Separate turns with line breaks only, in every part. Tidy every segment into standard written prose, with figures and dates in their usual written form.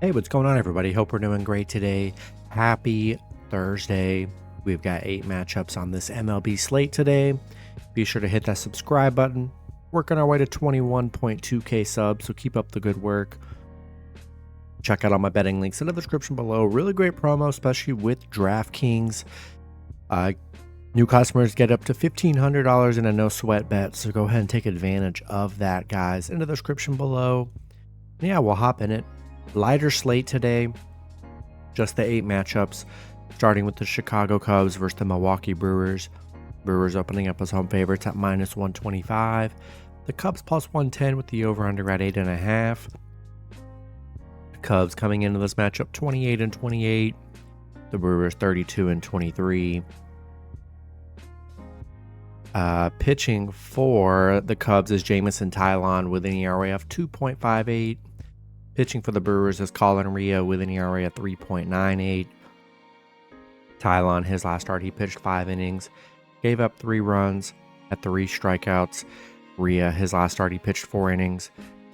Hey, what's going on, everybody? Hope we're doing great today. Happy Thursday. We've got 8 matchups on this MLB slate today. Be sure to hit that subscribe button. Working our way to 21.2k subs, so keep up the good work. Check out all my betting links in the description below. Really great promo, especially with DraftKings. New customers get up to $1,500 in a no sweat bet, so go ahead and take advantage of that, guys. In the description below. Yeah, we'll hop in it. Lighter slate today, just the 8 matchups, starting with the Chicago Cubs versus the Milwaukee Brewers. Brewers opening up as home favorites at -125. The Cubs +110 with the over-under at 8.5. The Cubs coming into this matchup 28-28. The Brewers 32-23. Pitching for the Cubs is Jamison Tylon with an ERA of 2.58. Pitching for the Brewers is Colin Ria with an ERA of 3.98. Tylon, his last start, he pitched 5 innings, gave up 3 runs, had 3 strikeouts. Ria, his last start, he pitched 4 innings,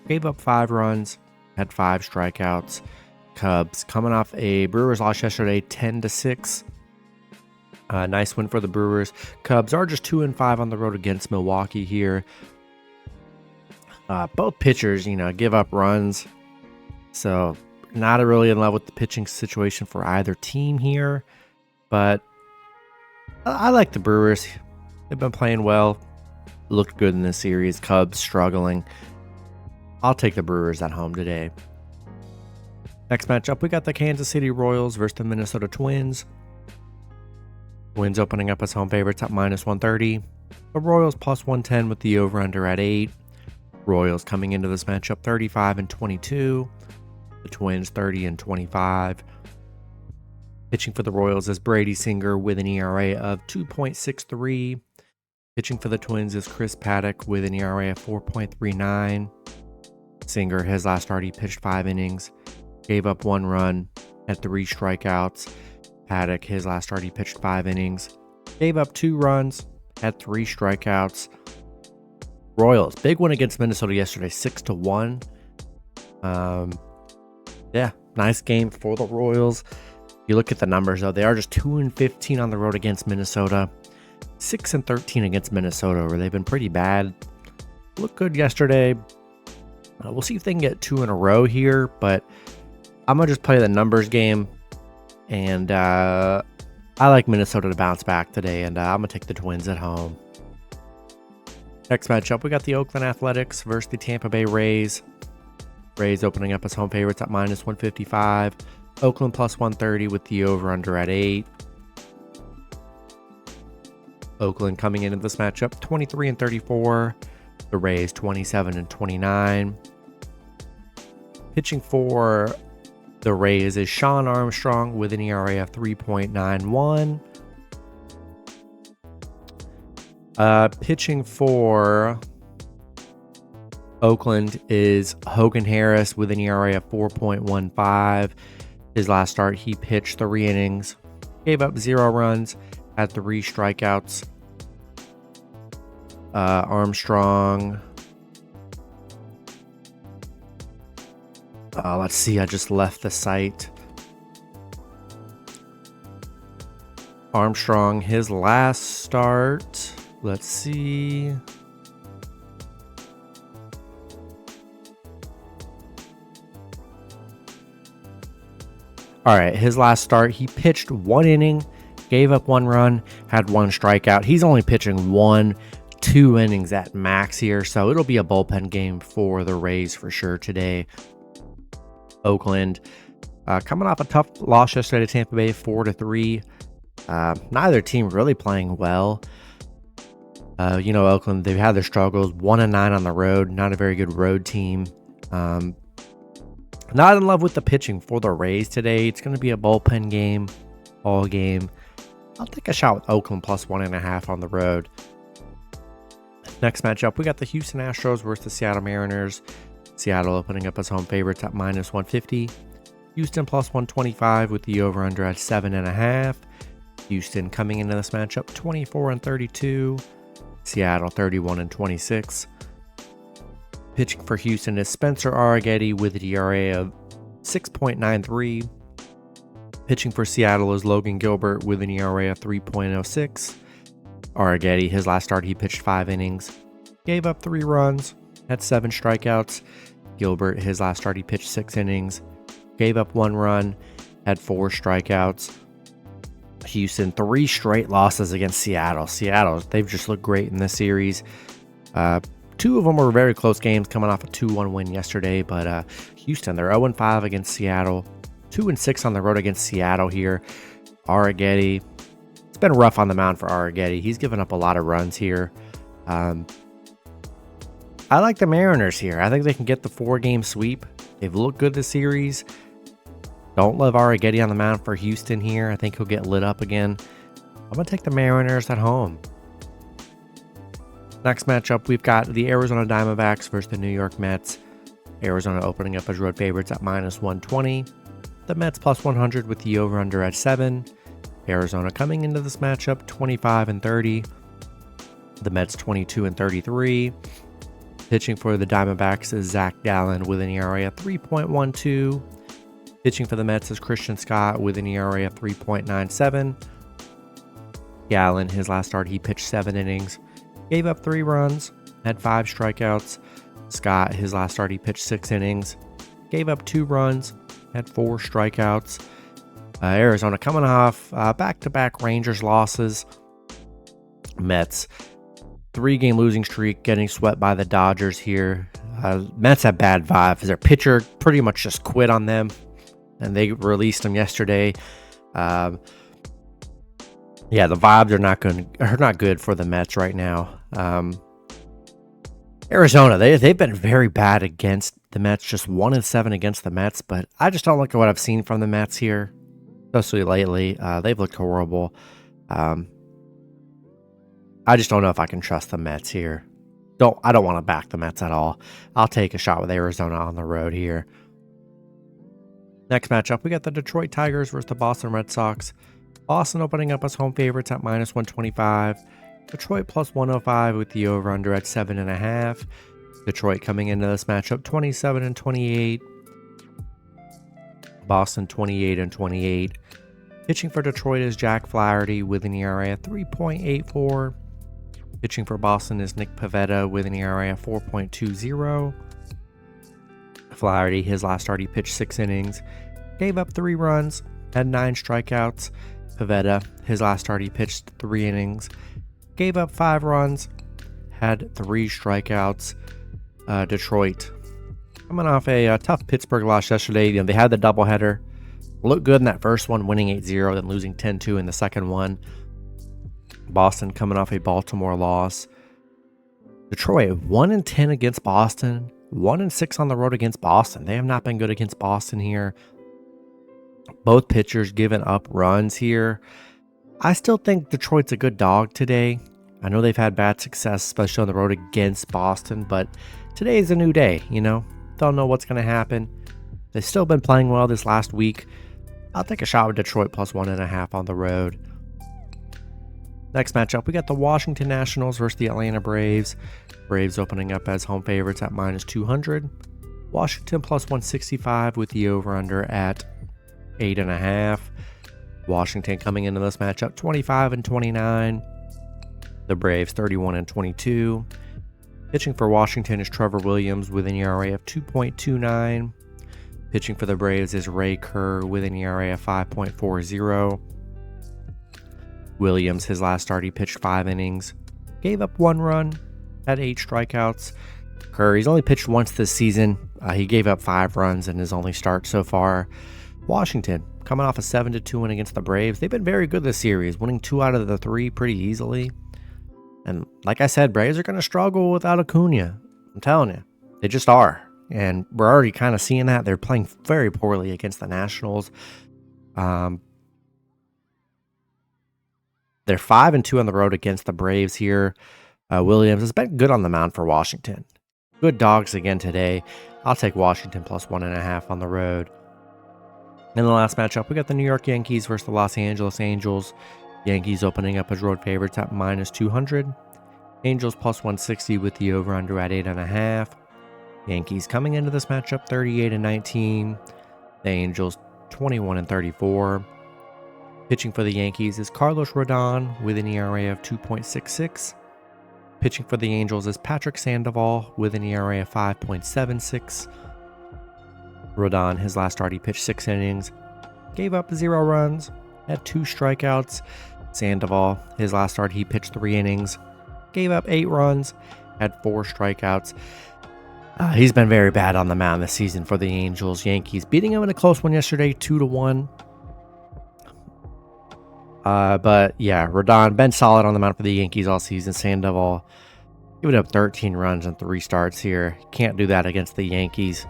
gave up 5 runs, had 5 strikeouts. Cubs coming off a Brewers loss yesterday, 10-6. Nice win for the Brewers. Cubs are just 2-5 on the road against Milwaukee here. Both pitchers, give up runs. So, not really in love with the pitching situation for either team here, but I like the Brewers. They've been playing well, looked good in this series. Cubs struggling. I'll take the Brewers at home today. Next matchup, we got the Kansas City Royals versus the Minnesota Twins. Twins opening up as home favorites at -130. The Royals +110 with the over-under at 8. Royals coming into this matchup 35-22. The Twins 30-25. Pitching for the Royals is Brady Singer with an ERA of 2.63. Pitching for the Twins is Chris Paddock with an ERA of 4.39. Singer, his last start, he pitched 5 innings, gave up 1 run, had 3 strikeouts. Paddock, his last start, he pitched 5 innings, gave up 2 runs, had 3 strikeouts. Royals, big win against Minnesota yesterday, 6-1. Yeah, nice game for the Royals. You look at the numbers, though, they are just 2-15 on the road against Minnesota, 6-13 against Minnesota, where they've been pretty bad. Looked good yesterday. We'll see if they can get 2 in a row here, but I'm going to just play the numbers game, and I like Minnesota to bounce back today, and I'm going to take the Twins at home. Next matchup, we got the Oakland Athletics versus the Tampa Bay Rays. Rays opening up as home favorites at -155. Oakland +130 with the over-under at 8. Oakland coming into this matchup 23-34. The Rays 27-29. Pitching for the Rays is Sean Armstrong with an ERA of 3.91. Pitching for Oakland is Hogan Harris with an ERA of 4.15. His last start, he pitched 3 innings, gave up 0 runs, had 3 strikeouts. Armstrong. Let's see, I just left the site. Armstrong, his last start. Let's see. All right, his last start, he pitched 1 inning, gave up 1 run, had 1 strikeout. He's only pitching 1-2 innings at max here, so it'll be a bullpen game for the Rays for sure today. Oakland coming off a tough loss yesterday to Tampa Bay, 4-3. Neither team really playing well. Oakland, they've had their struggles, 1-9 on the road, not a very good road team. Not in love with the pitching for the Rays today. It's going to be a bullpen game, all game. I'll take a shot with Oakland +1.5 on the road. Next matchup, we got the Houston Astros versus the Seattle Mariners. Seattle opening up as home favorites at -150. Houston +125 with the over-under at 7.5. Houston coming into this matchup 24-32. Seattle 31-26. Pitching for Houston is Spencer Arrighetti with an ERA of 6.93. Pitching for Seattle is Logan Gilbert with an ERA of 3.06. Arrighetti, his last start, he pitched 5 innings, gave up 3 runs, had 7 strikeouts. Gilbert, his last start, he pitched 6 innings, gave up 1 run, had 4 strikeouts. Houston, 3 straight losses against Seattle. Seattle, they've just looked great in this series. 2 of them were very close games, coming off a 2-1 win yesterday, but Houston, they're 0-5 against Seattle, 2-6 on the road against Seattle here. Arrighetti, it's been rough on the mound for Arrighetti. He's given up a lot of runs here. I like the Mariners here. I think they can get the 4-game sweep. They've looked good this series. Don't love Arrighetti on the mound for Houston here. I think he'll get lit up again. I'm going to take the Mariners at home. Next matchup, we've got the Arizona Diamondbacks versus the New York Mets. Arizona opening up as road favorites at -120. The Mets +100 with the over-under at 7. Arizona coming into this matchup 25-30. The Mets 22-33. Pitching for the Diamondbacks is Zach Gallen with an ERA of 3.12. Pitching for the Mets is Christian Scott with an ERA of 3.97. Gallen, his last start, he pitched 7 innings, gave up 3 runs, had 5 strikeouts. Scott, his last start, he pitched 6 innings, gave up 2 runs, had 4 strikeouts. Arizona coming off back-to-back Rangers losses. Mets, 3-game losing streak, getting swept by the Dodgers here. Mets have bad vibes. Their pitcher pretty much just quit on them, and they released him yesterday. The vibes are not good for the Mets right now. Arizona, they've been very bad against the Mets, just 1-7 against the Mets, but I just don't like what I've seen from the Mets here, especially lately. They've looked horrible. I just don't know if I can trust the Mets here. I don't want to back the Mets at all. I'll take a shot with Arizona on the road here. Next matchup, we got the Detroit Tigers versus the Boston Red Sox. Boston opening up as home favorites at -125. Detroit +105 with the over-under at 7.5. Detroit coming into this matchup 27-28. Boston 28-28. Pitching for Detroit is Jack Flaherty with an ERA of 3.84. Pitching for Boston is Nick Pivetta with an ERA of 4.20. Flaherty, his last start, he pitched 6 innings, gave up 3 runs, had 9 strikeouts. Pivetta, his last start, he pitched 3 innings, gave up 5 runs, had 3 strikeouts. Detroit, coming off a tough Pittsburgh loss yesterday. They had the doubleheader. Looked good in that first one, winning 8-0, then losing 10-2 in the second one. Boston coming off a Baltimore loss. Detroit 1-10 against Boston, 1-6 on the road against Boston. They have not been good against Boston here. Both pitchers giving up runs here. I still think Detroit's a good dog today. I know they've had bad success, especially on the road against Boston, but today is a new day, Don't know what's going to happen. They've still been playing well this last week. I'll take a shot with Detroit +1.5 on the road. Next matchup, we got the Washington Nationals versus the Atlanta Braves. Braves opening up as home favorites at -200. Washington +165 with the over-under at 8.5. Washington coming into this matchup 25-29. The Braves 31-22. Pitching for Washington is Trevor Williams with an ERA of 2.29. Pitching for the Braves is Ray Kerr with an ERA of 5.40. Williams, his last start, he pitched 5 innings, gave up 1 run, had 8 strikeouts. Kerr, he's only pitched once this season. He gave up 5 runs in his only start so far. Washington, coming off a 7-2 win against the Braves. They've been very good this series, winning 2 out of the 3 pretty easily. And like I said, Braves are going to struggle without Acuna. I'm telling you, they just are. And we're already kind of seeing that. They're playing very poorly against the Nationals. They're 5-2 on the road against the Braves here. Williams has been good on the mound for Washington. Good dogs again today. I'll take Washington +1.5 on the road. In the last matchup, we got the New York Yankees versus the Los Angeles Angels. Yankees opening up as road favorites at -200. Angels +160 with the over-under at 8.5. Yankees coming into this matchup 38-19. The Angels 21-34. Pitching for the Yankees is Carlos Rodon with an ERA of 2.66. Pitching for the Angels is Patrick Sandoval with an ERA of 5.76. Rodon, his last start, he pitched 6 innings, gave up 0 runs, had 2 strikeouts. Sandoval, his last start, he pitched 3 innings, gave up 8 runs, had 4 strikeouts. He's been very bad on the mound this season for the Angels. Yankees beating him in a close one yesterday, 2-1. But yeah, Rodon been solid on the mound for the Yankees all season. Sandoval giving up 13 runs in 3 starts here. Can't do that against the Yankees.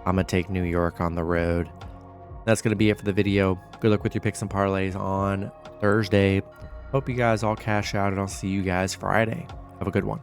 I'm going to take New York on the road. That's going to be it for the video. Good luck with your picks and parlays on Thursday. Hope you guys all cash out, and I'll see you guys Friday. Have a good one.